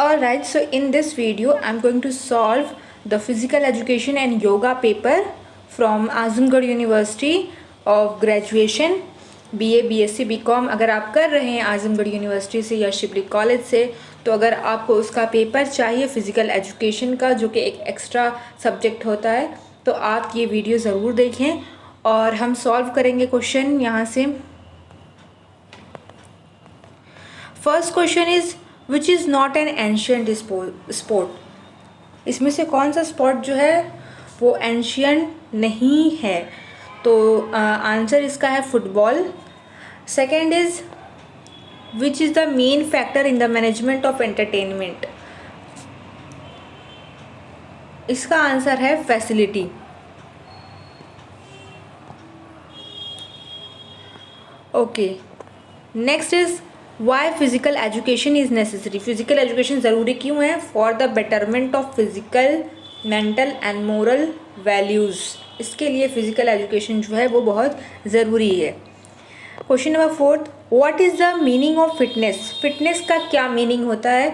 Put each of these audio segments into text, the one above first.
Alright, so in this video, I'm going to solve the physical education and yoga paper from Azamgarh University of graduation BA, BSc, BCom। अगर आप कर रहे हैं Azamgarh university से या Shibli college से, तो अगर आपको उसका पेपर चाहिए फिज़िकल एजुकेशन का, जो कि एक एक्स्ट्रा सब्जेक्ट होता है, तो आप ये वीडियो ज़रूर देखें और हम सॉल्व करेंगे क्वेश्चन यहाँ से। First question is which is not an ancient sport. इसमें से कौन सा स्पोर्ट जो है वो एंशियंट नहीं है? तो आंसर इसका है football. Second is which is the main factor in the management of entertainment. इसका आंसर है facility. Okay, next is why physical education is necessary. Physical education ज़रूरी क्यों है? For the betterment of physical, mental and moral values. इसके लिए physical education जो है वो बहुत ज़रूरी है। Question number fourth, what is the meaning of fitness. Fitness का क्या मीनिंग होता है?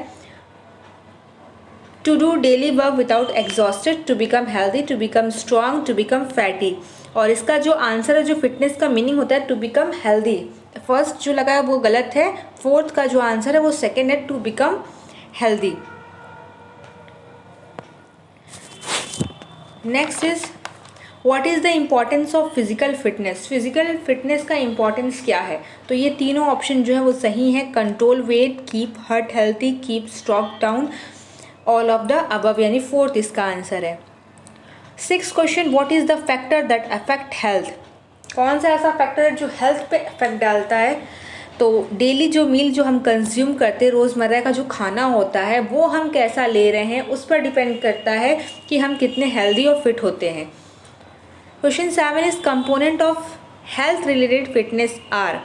To do daily work without exhausted, to become healthy, to become strong, to become fatty. और इसका जो आंसर है, जो फिटनेस का मीनिंग होता है, टू बिकम हेल्दी। फर्स्ट जो लगा है वो गलत है। फोर्थ का जो आंसर है वो सेकेंड है, to become healthy. Next is what is the importance of physical fitness. Physical fitness का इम्पॉर्टेंस क्या है? तो ये तीनों ऑप्शन जो है वो सही है। Control weight, keep heart healthy, keep stroke down, all of the above, यानी फोर्थ इसका आंसर है। Six question, what is the factor that affect health. कौन सा ऐसा फैक्टर है जो हेल्थ पे इफेक्ट डालता है? तो डेली जो मील जो हम कंज्यूम करते हैं, रोज़मर्रा का जो खाना होता है, वो हम कैसा ले रहे हैं, उस पर डिपेंड करता है कि हम कितने हेल्दी और फिट होते हैं। Question 7 is component of health related fitness are.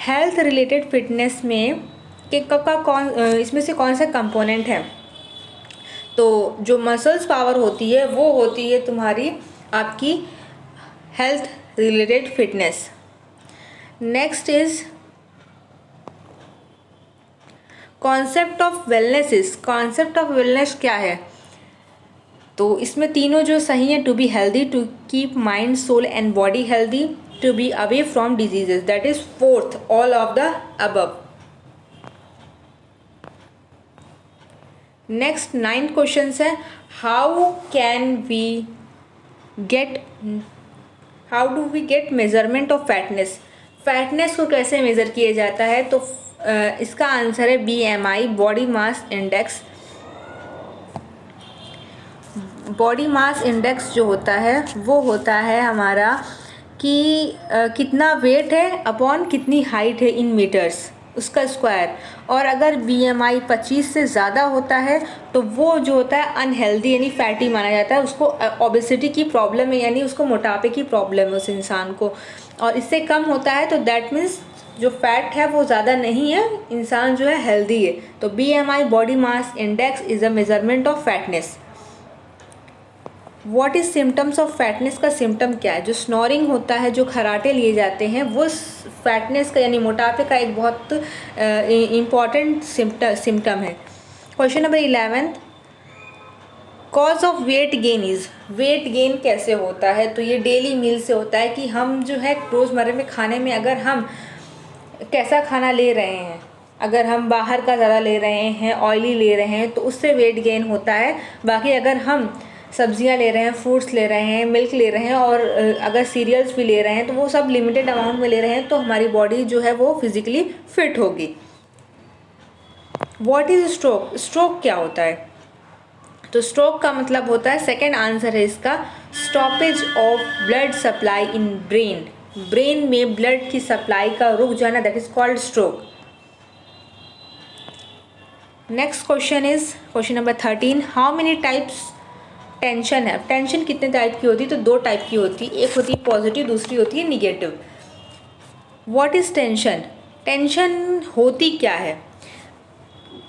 Health related fitness में इसमें से कौन सा कंपोनेंट है? तो जो मसल्स पावर होती है वो होती है तुम्हारी आपकी health related fitness. Next is concept of wellness. Concept of wellness क्या है? तो इसमें तीनों जो सही है, to be healthy, to keep mind, soul and body healthy, to be away from diseases, that is fourth, all of the above. Next 9 questions है, how do we get measurement of fatness. Fatness को कैसे measure किया जाता है? तो इसका answer है BMI, body mass index. Body mass index जो होता है वो होता है हमारा कि कितना वेट है अपॉन कितनी हाइट है इन मीटर्स, उसका स्क्वायर। और अगर BMI 25 से ज़्यादा होता है तो वो जो होता है अनहेल्दी यानी फैटी माना जाता है, उसको ओबेसिटी की प्रॉब्लम है, यानी उसको मोटापे की प्रॉब्लम है उस इंसान को। और इससे कम होता है तो दैट मीन्स जो फैट है वो ज़्यादा नहीं है, इंसान जो है हेल्दी है। तो BMI, body mass index, is a measurement of fatness. What is symptoms of fatness का सिम्टम क्या है? जो स्नोरिंग होता है, जो खराटे लिए जाते हैं, वो फैटनेस का यानी मोटापे का एक बहुत इम्पॉर्टेंट सिम्टम है। Question number 11, cause of weight gain is. Weight gain कैसे होता है? तो ये डेली मील से होता है कि हम जो है रोज़मर्रा में खाने में अगर हम कैसा खाना ले रहे हैं, अगर हम बाहर का ज़्यादा ले रहे हैं, ऑयली ले रहे हैं, तो उससे वेट गेन होता है। बाकी अगर हम सब्जियां ले रहे हैं, फ्रूट्स ले रहे हैं, मिल्क ले रहे हैं और अगर सीरियल्स भी ले रहे हैं, तो वो सब लिमिटेड अमाउंट में ले रहे हैं, तो हमारी बॉडी जो है वो फिजिकली फिट होगी। What is stroke. स्ट्रोक क्या होता है? तो स्ट्रोक का मतलब होता है, सेकेंड आंसर है इसका, stoppage of blood supply in brain. Brain में ब्लड की सप्लाई का रुक जाना, that is called stroke. Next question is question number 13, how many types tension है। टेंशन कितने टाइप की होती है? तो 2 टाइप की होती है, एक होती है पॉजिटिव, दूसरी होती है negative. What is tension. Tension होती क्या है?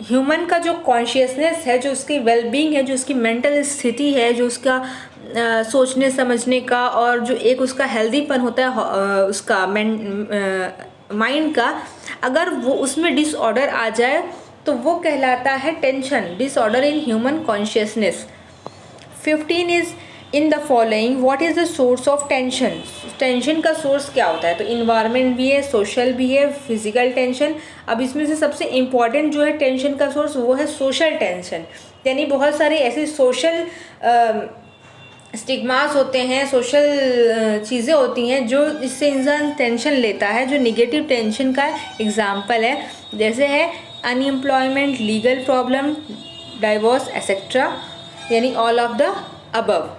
ह्यूमन का जो कॉन्शियसनेस है, जो उसकी वेलबींग है, जो उसकी मेंटल स्थिति है, जो उसका सोचने समझने का और जो एक उसका हेल्दीपन होता है उसका माइंड का, अगर वो उसमें डिसऑर्डर आ जाए तो वो कहलाता है tension, disorder in human consciousness. 15 is in the following what is the source of tension. Tension का सोर्स क्या होता है? तो इन्वायरमेंट भी है, सोशल भी है, फिजिकल टेंशन। अब इसमें से सबसे इम्पॉर्टेंट जो है टेंशन का सोर्स वो है सोशल टेंशन, यानी बहुत सारे ऐसे सोशल स्टिग्मास होते हैं, सोशल चीज़ें होती हैं जो इससे इंसान टेंशन लेता है, जो निगेटिव टेंशन का एग्जाम्पल है। जैसे है unemployment, legal problem, divorce etcetera, यानी all of the above.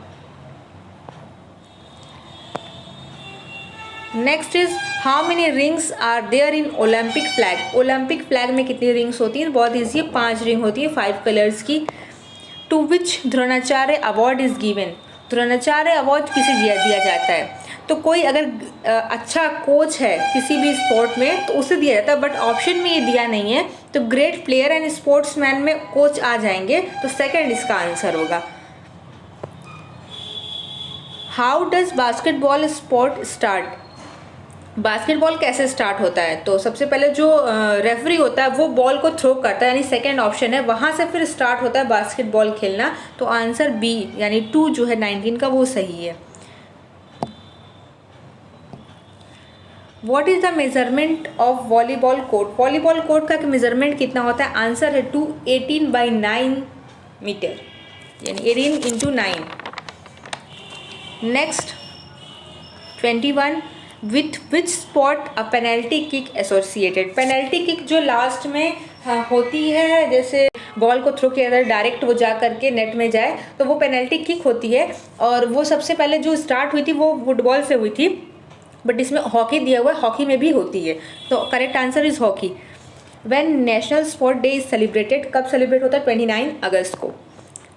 Next is how many rings are there in Olympic flag. Olympic flag में कितनी रिंग्स होती हैं? बहुत ईजी है, 5 रिंग होती है, 5 कलर्स की। To which Dronacharya award is given. Dronacharya award किसे दिया जाता है? तो कोई अगर अच्छा कोच है किसी भी स्पोर्ट में तो उसे दिया जाता है, बट ऑप्शन में ये दिया नहीं है, तो ग्रेट प्लेयर एंड स्पोर्ट्समैन में कोच आ जाएंगे, तो सेकंड इसका आंसर होगा। How does basketball sport start. Basketball कैसे स्टार्ट होता है? तो सबसे पहले जो रेफरी होता है वो बॉल को थ्रो करता है, यानी सेकंड ऑप्शन है, वहाँ से फिर स्टार्ट होता है बास्केटबॉल खेलना। तो आंसर बी यानी 2 जो है 19 का वो सही है। What is the measurement of volleyball court. Volleyball court का मेजरमेंट कितना होता है? आंसर है 18/9 मीटर, यानी 18 × 9। Next 21 with which spot a penalty kick associated. Penalty kick जो लास्ट में होती है, जैसे बॉल को थ्रो किया जाए डायरेक्ट वो जा करके नेट में जाए, तो वो पेनल्टी किक होती है। और वो सबसे पहले जो स्टार्ट हुई थी वो फुटबॉल से हुई थी, बट इसमें हॉकी दिया हुआ है, हॉकी में भी होती है, तो correct answer is hockey. When national sport day is celebrated, कब सेलिब्रेट होता है? 29 अगस्त को।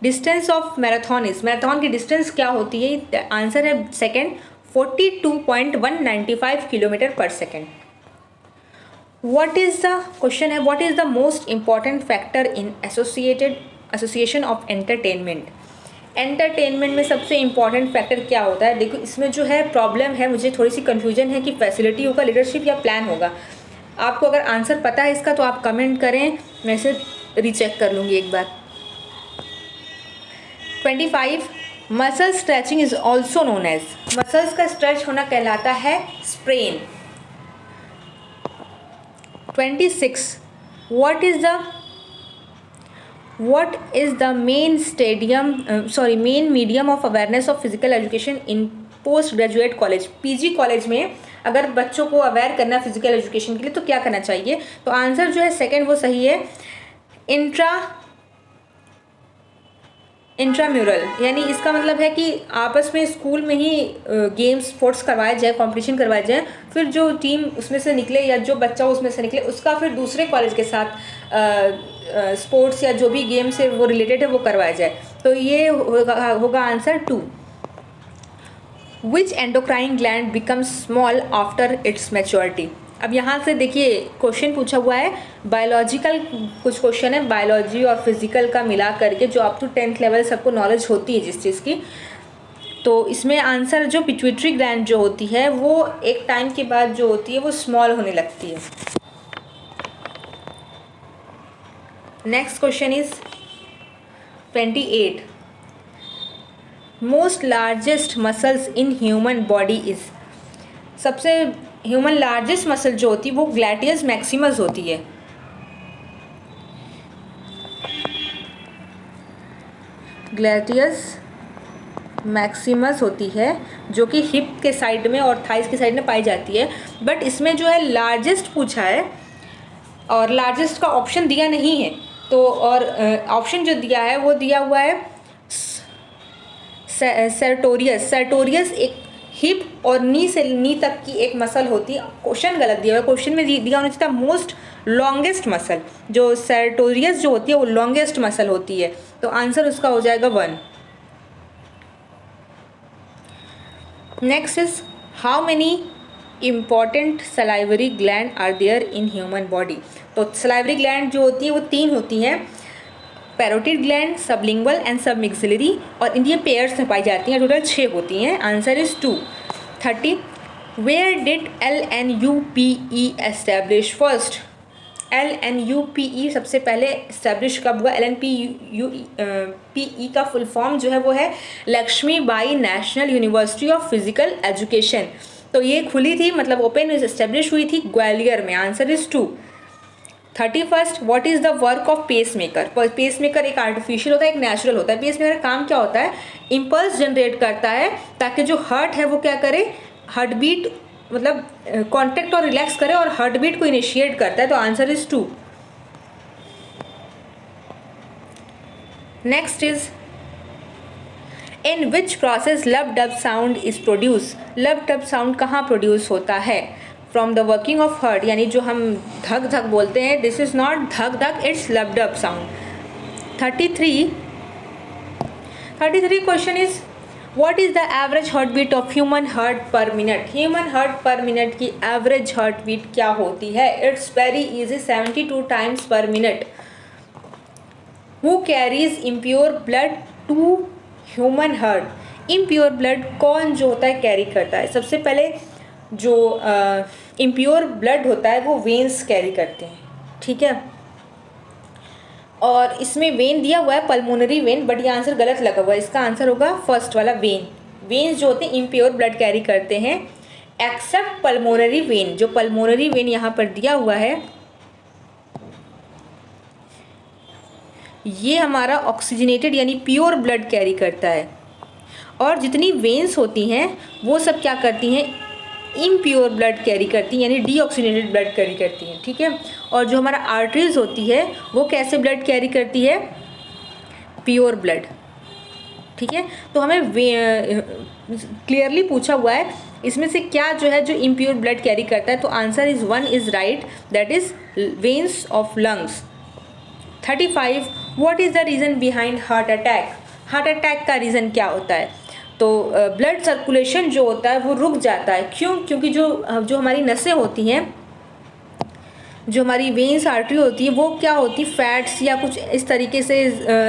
Distance of marathon is, marathon की डिस्टेंस क्या होती है? आंसर है सेकेंड, 42.195 किलोमीटर पर second. What is the question है, what is the most important factor in association of entertainment. Entertainment में सबसे इंपॉर्टेंट फैक्टर क्या होता है? देखो इसमें जो है प्रॉब्लम है, मुझे थोड़ी सी कन्फ्यूजन है कि फैसिलिटी होगा, लीडरशिप या प्लान होगा। आपको अगर आंसर पता है इसका तो आप कमेंट करें, मैं इसे रीचेक कर लूँगी एक बार। 25 muscle stretching is also known as. Muscles का स्ट्रेच होना कहलाता है sprain. 26 what is the main medium of awareness of physical education in post graduate college। PG college में अगर बच्चों को अवेयर करना फिजिकल एजुकेशन के लिए तो क्या करना चाहिए? तो आंसर जो है सेकंड वो सही है, इंट्राम्यूरल, यानी इसका मतलब है कि आपस में स्कूल में ही गेम्स स्पोर्ट्स करवाए जाए, कंपटीशन करवाए जाए, फिर जो टीम उसमें से निकले या जो बच्चा उसमें से निकले उसका फिर दूसरे कॉलेज के साथ स्पोर्ट्स या जो भी गेम से वो रिलेटेड है वो करवाया जाए। तो ये होगा answer 2। Which endocrine gland becomes small after it's maturity. अब यहाँ से देखिए क्वेश्चन पूछा हुआ है बायोलॉजिकल, कुछ क्वेश्चन है बायोलॉजी और फिजिकल का मिला करके, जो अप टू 10th लेवल सबको नॉलेज होती है जिस चीज़ की। तो इसमें आंसर जो पिट्यूटरी ग्लैंड जो होती है वो एक टाइम के बाद जो होती है वो स्मॉल होने लगती है। Next question is 28 most largest muscles in human body is. सबसे ह्यूमन लार्जेस्ट मसल जो होती है वो ग्लैटियस मैक्सिमस होती है। ग्लैटियस मैक्सिमस होती है जो कि हिप के साइड में और थाइस के साइड में पाई जाती है, बट इसमें जो है लार्जेस्ट पूछा है और लार्जेस्ट का ऑप्शन दिया नहीं है। तो और ऑप्शन जो दिया है वो दिया हुआ है सर्टोरियस। सर्टोरियस एक हिप और नी से नी तक की एक मसल होती है। क्वेश्चन गलत दिया हुआ है, क्वेश्चन में दिया होना चाहिए था मोस्ट लॉन्गेस्ट मसल। जो सर्टोरियस जो होती है वो लॉन्गेस्ट मसल होती है, तो आंसर उसका हो जाएगा 1। Next is how many important salivary gland are there in human body. तो सलाइवरी ग्लैंड जो होती है वो 3 होती हैं, parotid gland, sublingual and submaxillary, और इनकी पेयर्स में पाई जाती हैं। टोटल 6 होती हैं। Answer is 2। 30 where did LNUPE establish first. LNUPE सबसे पहले इस्टेब्लिश कब हुआ? LNPE का फुल फॉर्म जो है वो है Lakshmibai National University of Physical Education. तो ये खुली थी, मतलब ओपन इस्टेब्लिश हुई थी ग्वालियर में। Answer is 2। 31, what is the work of pacemaker? Pacemaker एक आर्टिफिशियल होता है, एक नेचुरल होता है। पेस मेकर का काम क्या होता है? इम्पल्स जनरेट करता है ताकि जो हार्ट है वो क्या करे, हार्ट बीट मतलब कॉन्टेक्ट और रिलैक्स करे और हार्ट बीट को इनिशिएट करता है। तो answer is 2। Next is in which process लब डब साउंड इज प्रोड्यूस? लब डब साउंड कहाँ प्रोड्यूस होता है? From the working of heart, यानी जो हम धक धक बोलते हैं, दिस इज नॉट धक धक, it's lub dub sound. 33 question is what is the average heart beat of human heart per minute? Human heart per minute की एवरेज हार्ट बीट क्या होती है? It's very easy, 72 times per minute. Who carries impure blood to human heart? Impure blood कौन जो होता है carry करता है? सबसे पहले जो इम्प्योर ब्लड होता है वो वेन्स कैरी करते हैं, ठीक है। और इसमें वेन दिया हुआ है पल्मोनरी वेन, बट ये आंसर गलत लगा हुआ है। इसका आंसर होगा फर्स्ट वाला वेन। वेन्स जो होते हैं इम्प्योर ब्लड कैरी करते हैं एक्सेप्ट पल्मोनरी वेन। जो पल्मोनरी वेन यहाँ पर दिया हुआ है ये हमारा ऑक्सीजनेटेड यानी प्योर ब्लड कैरी करता है, और जितनी वेन्स होती हैं वो सब क्या करती हैं, इम्प्योर ब्लड कैरी करती हैं, यानी डीऑक्सीजनेटेड ब्लड कैरी करती हैं, ठीक है। और जो हमारा आर्टरीज होती है वो कैसे ब्लड कैरी करती है, प्योर ब्लड, ठीक है। तो हमें क्लियरली पूछा हुआ है इसमें से क्या जो है जो इम्प्योर ब्लड कैरी करता है, तो answer is 1 is right, that is veins of lungs. 35 what is the reason behind heart attack? Heart attack का रीज़न क्या होता है? तो ब्लड सर्कुलेशन जो होता है वो रुक जाता है। क्यों? क्योंकि जो हमारी नसें होती हैं, जो हमारी वेन्स आर्टरी होती है, वो क्या होती है, फैट्स या कुछ इस तरीके से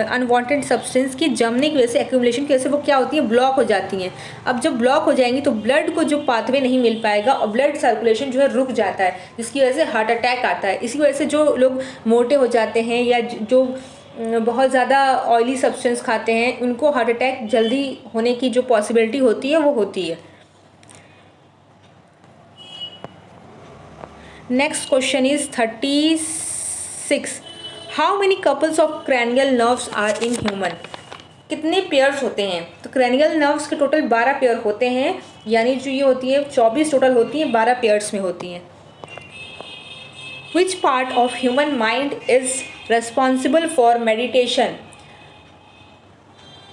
अनवांटेड सब्सटेंस की जमने की वजह से, एक्यूमुलेशन की वजह से वो क्या होती है, ब्लॉक हो जाती हैं। अब जब ब्लॉक हो जाएंगी तो ब्लड को जो पाथवे नहीं मिल पाएगा और ब्लड सर्कुलेशन जो है रुक जाता है, जिसकी वजह से हार्ट अटैक आता है। इसी वजह से जो लोग मोटे हो जाते हैं या जो बहुत ज़्यादा ऑयली सब्सटेंस खाते हैं उनको हार्ट अटैक जल्दी होने की जो पॉसिबिलिटी होती है वो होती है। Next question is 36 how many couples of cranial nerves are in human? कितने पेयर्स होते हैं? तो क्रैनियल नर्व्स के टोटल 12 पेयर होते हैं, यानी जो ये होती है 24 टोटल होती हैं, 12 पेयर्स में होती हैं। Which part of human mind is responsible for meditation?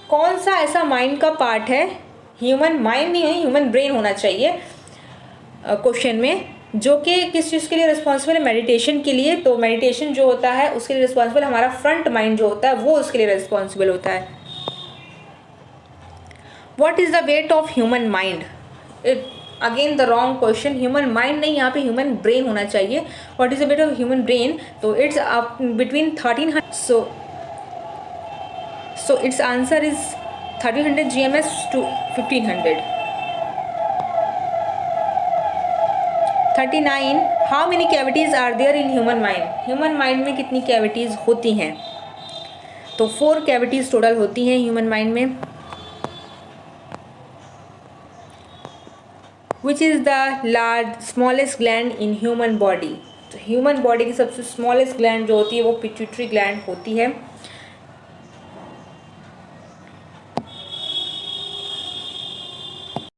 कौन सा ऐसा माइंड का पार्ट है, ह्यूमन माइंड नहीं है, ह्यूमन ब्रेन होना चाहिए क्वेश्चन में, जो कि किस चीज़ के लिए रिस्पॉन्सिबल है, मेडिटेशन के लिए। तो मेडिटेशन जो होता है उसके लिए रिस्पॉन्सिबल हमारा फ्रंट माइंड जो होता है वो उसके लिए रिस्पॉन्सिबल होता है। What is the weight of human mind? Again the wrong question, human mind नहीं, यहाँ पे ह्यूमन ब्रेन होना चाहिए। What is the weight of human brain? तो it's between 1300, so it's answer is 1300 GMS to 1500। 39 how many cavities are there in human mind? Human mind में कितनी cavities होती हैं? तो 4 कैविटीज़ टोटल होती हैं ह्यूमन माइंड में। विच is the large smallest gland in human body? तो human body की सबसे स्मॉलेस्ट ग्लैंड जो होती है वो पिट्यूटरी ग्लैंड होती है।